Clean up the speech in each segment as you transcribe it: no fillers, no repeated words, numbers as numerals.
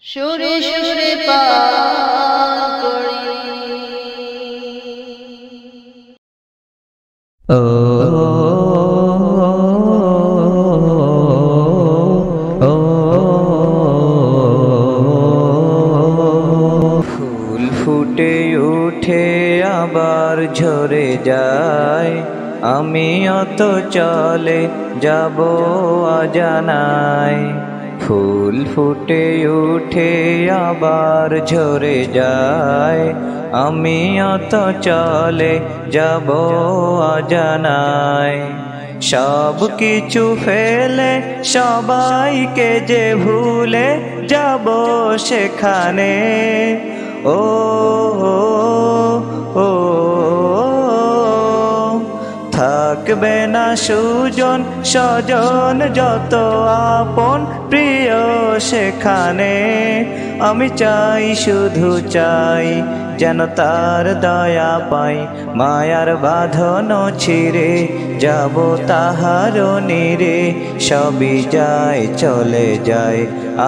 সুরে সুরে পার করি। ও ও ফুল ফুটে উঠে আবার ঝরে যায়, আমি অত চলে যাব অজানায়। ফুল ফুটে উঠে আবার ঝরে যায়, আমি অত চলে যাব অজানায়। সব কিছু ফেলে সবাইকে যে ভুলে যাব সেখানে। ও ও থাকবে না সুজন স্বজন যত আপন প্রিয় সেখানে। আমি চাই শুধু চাই যেন তার দয়া পাই, মায়ার বাঁধন ছিঁড়ে যাব তাহার নীড়ে। সবই যায় চলে যায়,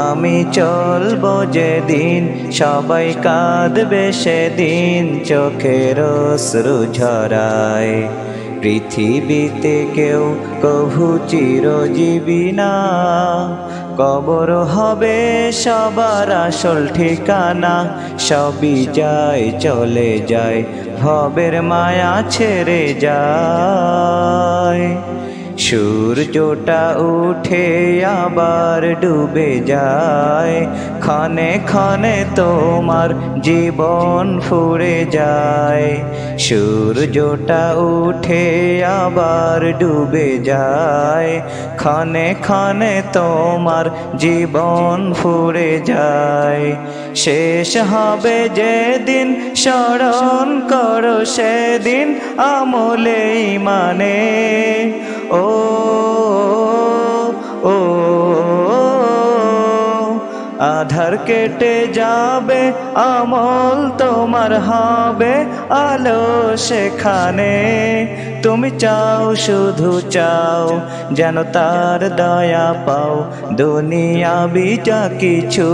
আমি চলব যেদিন, সবাই কাঁদবে সেদিন চোখের অশ্রু ঝরায়। পৃথিবীতে কেউ কভু চিরজীবী না, কবর হবে সবার আসল ঠিকানা। সবই যায় চলে যায়, ভবের মায়া ছেড়ে যায়। সূর্যটা উঠে আবার ডুবে যায়, ক্ষণে ক্ষণে তোমার জীবন ফুরে যায়। সূর্যটা উঠে আবার ডুবে যায়, ক্ষণে ক্ষণে তোমার জীবন ফুরে যায়। শেষ হবে যেদিন স্মরণ করো সেদিন আমলে ইমানে। ও ও আধার কেটে যাবে আমল তোমার হবে আলো সেখানে। তুমি চাও শুধু চাও যেন তার দয়া পাও, দুনিয়াবি যা কিছু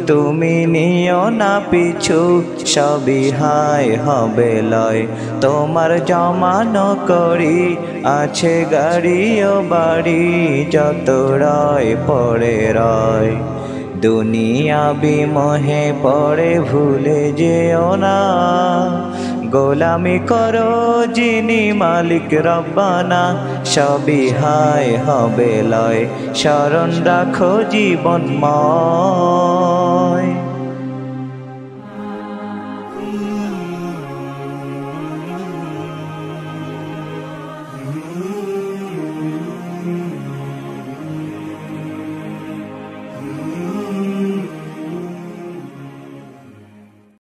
তুমি নিও না পিছু। সবই হায় হবে লয়, তোমার জমানো করি আছে গাড়ি ও বাড়ি, যত রয় পড়ে রয়। দুনিয়াবি মোহে পড়ে ভুলে যেও না, গোলামি করো যিনি মালিক রব্বানা। সবই হায় হবে লয়, স্মরণ রাখো জীবনময়।